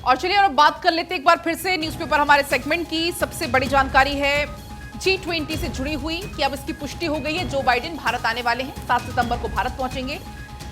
और चलिए और अब बात कर लेते हैं एक बार फिर से न्यूज़पेपर हमारे सेगमेंट की। सबसे बड़ी जानकारी है G20 से जुड़ी हुई कि अब इसकी पुष्टि हो गई है। जो बाइडेन भारत आने वाले हैं, 7 सितंबर को भारत पहुंचेंगे।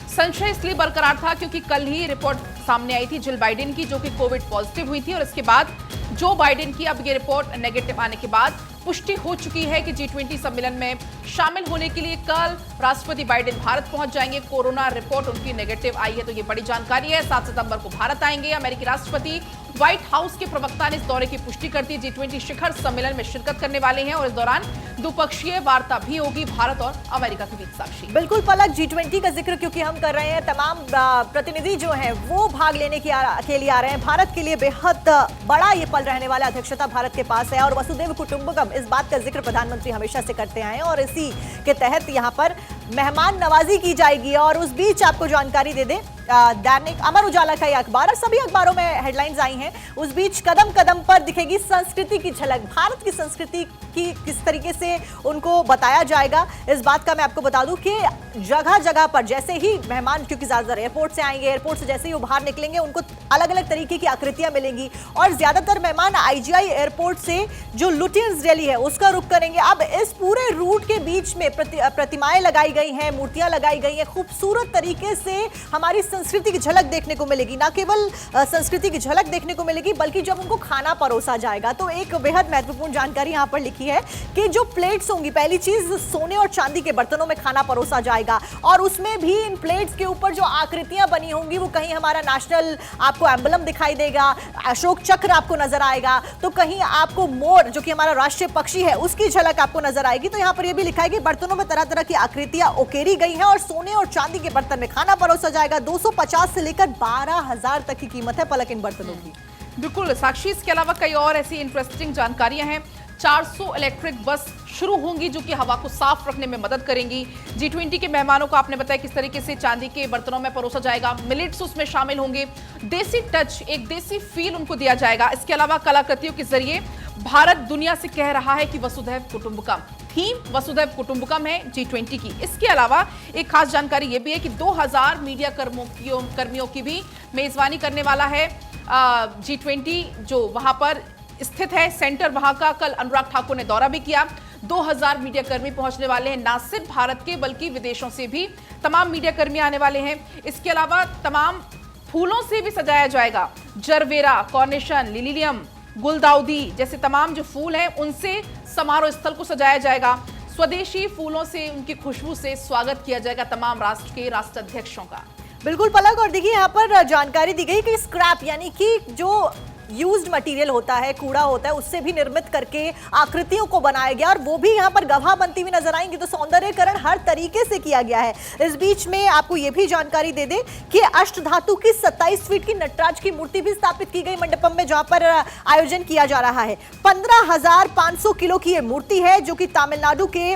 संशय इसलिए बरकरार था क्योंकि कल ही रिपोर्ट सामने आई थी जिल बाइडेन की, जो कि कोविड पॉजिटिव हुई थी, और इसके बाद जो बाइडेन की अब ये रिपोर्ट नेगेटिव आने के बाद पुष्टि हो चुकी है कि G20 सम्मेलन में शामिल होने के लिए कल राष्ट्रपति बाइडेन भारत पहुंच जाएंगे। कोरोना रिपोर्ट उनकी नेगेटिव आई है, तो ये बड़ी जानकारी है। 7 सितंबर को भारत आएंगे। अमेरिकी राष्ट्रपति व्हाइट हाउस के प्रवक्ता ने इस दौरे की पुष्टि कर दी। G20 शिखर सम्मेलन में शिरकत करने वाले हैं और इस दौरान द्विपक्षीय वार्ता भी होगी भारत और अमेरिका के बीच। साक्षी, बिल्कुल पलक, G20 का जिक्र क्योंकि हम कर रहे हैं, तमाम प्रतिनिधि जो हैं वो भाग लेने के लिए आ रहे हैं। भारत के लिए बेहद बड़ा ये पल रहने वाला, अध्यक्षता भारत के पास है और वसुधैव कुटुंबकम, इस बात का जिक्र प्रधानमंत्री हमेशा से करते आए हैं और इसी के तहत यहाँ पर मेहमान नवाजी की जाएगी। और उस बीच आपको जानकारी दे दें, दैनिक अमर उजाला का ये अखबार और सभी अखबारों में हेडलाइंस आई हैं। उस बीच कदम कदम पर दिखेगी संस्कृति की झलक। भारत की संस्कृति की किस तरीके से उनको बताया जाएगा, इस बात का मैं आपको बता दूं कि जगह जगह पर जैसे ही मेहमान, क्योंकि ज्यादातर एयरपोर्ट से आएंगे, एयरपोर्ट से जैसे ही वो बाहर निकलेंगे उनको अलग अलग तरीके की आकृतियां मिलेंगी और ज्यादातर मेहमान IGI एयरपोर्ट से जो लुटियंस रैली है उसका रुख करेंगे। अब इस पूरे रूट के बीच में प्रतिमाएं लगाई गई हैं, मूर्तियां लगाई गई हैं, खूबसूरत तरीके से हमारी संस्कृति की झलक देखने को मिलेगी। ना केवल संस्कृति की झलक देखने को मिलेगी बल्कि जब उनको खाना परोसा जाएगा तो एक बेहद महत्वपूर्ण जानकारी यहां पर लिखी है कि जो प्लेट्स होंगी, पहली चीज सोने और चांदी के बर्तनों में खाना परोसा जाएगा और उसमें भी इन प्लेट्स के ऊपर जो आकृतियां बनी होंगी वो कहीं हमारा नेशनल आपको एम्बलम दिखाई देगा, अशोक चक्र आपको नजर आएगा, तो कहीं आपको मोर जो कि हमारा राष्ट्रीय पक्षी है उसकी झलक आपको नजर आएगी। तो यहां पर यह भी लिखा है कि बर्तनों में तरह तरह की आकृतियां उकेरी गई हैं और सोने और चांदी के बर्तन में खाना परोसा जाएगा। 250 से लेकर 12,000 तक की कीमत है पलक इन बर्तनों की। बिल्कुल साक्षी, इसके अलावा कई और ऐसी इंटरेस्टिंग जानकारियां हैं। 400 इलेक्ट्रिक बस शुरू होंगी जो कि हवा को साफ रखने में मदद करेंगी। G20 के मेहमानों को आपने बताया किस तरीके से चांदी के बर्तनों में परोसा जाएगा, मिलेट्स उसमें शामिल होंगे, देसी टच, एक देसी फील उनको दिया जाएगा। इसके अलावा कलाकृतियों के जरिए भारत दुनिया से कह रहा है कि वसुधैव कुटुंबकम, थीम वसुधैव कुटुंबकम है G20 की। इसके अलावा एक खास जानकारी यह भी है कि 2000 मीडिया कर्मियों की भी मेजबानी करने वाला है G20, जो वहां पर स्थित है सेंटर वहां का। कल अनुराग ठाकुर ने दौरा भी किया। 2000 मीडिया कर्मी पहुंचने वाले हैं, ना सिर्फ भारत के बल्कि विदेशों से भी तमाम मीडिया कर्मी आने वाले हैं। इसके अलावा तमाम फूलों से भी सजाया जाएगा। जरबेरा, कॉर्निशन, लिलियम, गुलदाउदी जैसे तमाम जो फूल हैं उनसे समारोह स्थल को सजाया जाएगा। स्वदेशी फूलों से, उनकी खुशबू से स्वागत किया जाएगा तमाम राष्ट्र के राष्ट्राध्यक्षों का। बिल्कुल पलक, और देखिए यहाँ पर जानकारी दी गई कि स्क्रैप यानी कि जो यूज्ड मटेरियल होता है, कूड़ा होता है, उससे भी निर्मित करके आकृतियों को बनाया गया और वो भी यहाँ पर गवाह बनती हुई नजर आएंगी। तो सौंदर्यकरण हर तरीके से किया गया है। इस बीच में आपको ये भी जानकारी दे दें कि अष्टधातु की 27 फीट की नटराज की मूर्ति भी स्थापित की गई मंडपम में, जहां पर आयोजन किया जा रहा है। 15,500 किलो की ये मूर्ति है जो कि तमिलनाडु के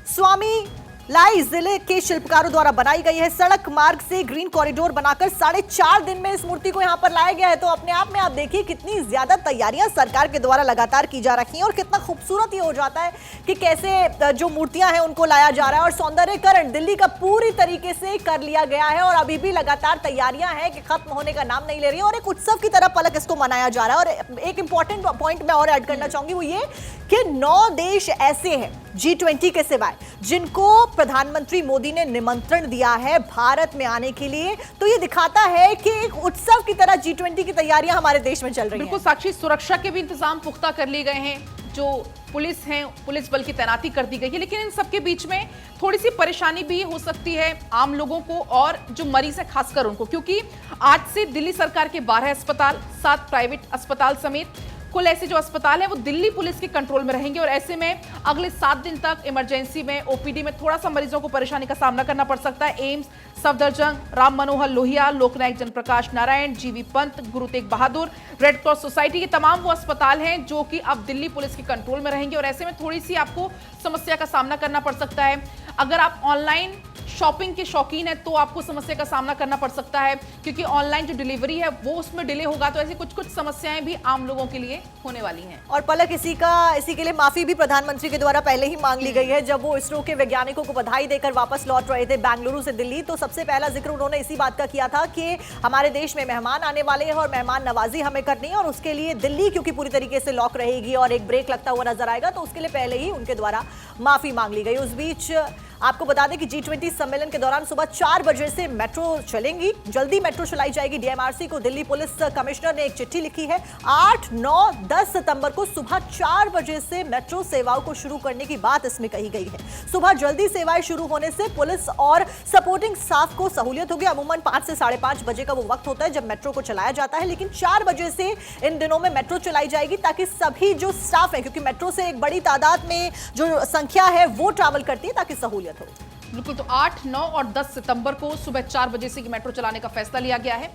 स्वामी लाई जिले के शिल्पकारों द्वारा बनाई गई है। सड़क मार्ग से ग्रीन कॉरिडोर बनाकर 4.5 दिन में इस मूर्ति को यहां पर लाया गया है। तो अपने आप में आप देखिए कितनी ज्यादा तैयारियां सरकार के द्वारा लगातार की जा रही हैं और कितना खूबसूरत ये हो जाता है कि कैसे जो मूर्तियां हैं उनको लाया जा रहा है। और सौंदर्यकरण दिल्ली का पूरी तरीके से कर लिया गया है और अभी भी लगातार तैयारियां हैं कि खत्म होने का नाम नहीं ले रही है और एक उत्सव की तरह पलक इसको मनाया जा रहा है। और एक इंपॉर्टेंट पॉइंट मैं और ऐड करना चाहूंगी वो ये कि 9 देश ऐसे हैं G20 के सिवाय जिनको प्रधानमंत्री मोदी ने निमंत्रण दिया है भारत में आने के लिए। तो ये दिखाता है कि एक उत्सव की तरह G20 की तैयारियां हमारे देश में चल रही हैं। बिल्कुल साक्षी, सुरक्षा के भी इंतजाम पुख्ता कर लिए गए हैं। जो पुलिस है, पुलिस बल की तैनाती कर दी गई है, लेकिन इन सबके बीच में थोड़ी सी परेशानी भी हो सकती है आम लोगों को और जो मरीज है खासकर उनको, क्योंकि आज से दिल्ली सरकार के 12 अस्पताल, 7 प्राइवेट अस्पताल समेत कुल ऐसे जो अस्पताल है वो दिल्ली पुलिस के कंट्रोल में रहेंगे और ऐसे में अगले 7 दिन तक इमरजेंसी में, OPD में थोड़ा सा मरीजों को परेशानी का सामना करना पड़ सकता है। एम्स, सफदरजंग, राम मनोहर लोहिया, लोकनायक Jayaprakash Narayan, GV Pant, Guru Tegh Bahadur, red cross society, के तमाम वो अस्पताल हैं जो कि अब दिल्ली पुलिस के कंट्रोल में रहेंगे और ऐसे में थोड़ी सी आपको समस्या का सामना करना पड़ सकता है। अगर आप ऑनलाइन शॉपिंग के शौकीन है तो आपको समस्या का सामना करना पड़ सकता है, क्योंकि ऑनलाइन जो डिलीवरी है वो उसमें डिले होगा। तो ऐसी कुछ समस्याएं भी आम लोगों के लिए होने वाली हैं। और पलक, इसी के लिए माफी भी प्रधानमंत्री के द्वारा पहले ही मांग ली गई है। जब वो इसरो के वैज्ञानिकों को बधाई देकर वापस लौट रहे थे बेंगलुरु से दिल्ली, तो सबसे पहला जिक्र उन्होंने इसी बात का किया था कि हमारे देश में मेहमान आने वाले हैं और मेहमान नवाजी हमें करनी है, और उसके लिए दिल्ली क्योंकि पूरी तरीके से लॉक रहेगी और एक ब्रेक लगता हुआ नजर आएगा, तो उसके लिए पहले ही उनके द्वारा माफी मांग ली गई। उस बीच आपको बता दें कि G20 सम्मेलन के दौरान सुबह 4 बजे से मेट्रो चलेंगी, जल्दी मेट्रो चलाई जाएगी। डीएमआरसी को दिल्ली पुलिस कमिश्नर ने एक चिट्ठी लिखी है। 8, 9, 10 सितंबर को सुबह 4 बजे से मेट्रो सेवाओं को शुरू करने की बात इसमें कही गई है। सुबह जल्दी सेवाएं शुरू होने से पुलिस और सपोर्टिंग स्टाफ को सहूलियत होगी। अमूमन 5 से 5:30 बजे का वो वक्त होता है जब मेट्रो को चलाया जाता है, लेकिन 4 बजे से इन दिनों में मेट्रो चलाई जाएगी ताकि सभी जो स्टाफ है, क्योंकि मेट्रो से एक बड़ी तादाद में जो संख्या है वो ट्रैवल करती है, ताकि सहूलियत हो। बिल्कुल, तो 8, 9 और 10 सितंबर को सुबह 4 बजे से मेट्रो चलाने का फैसला लिया गया है।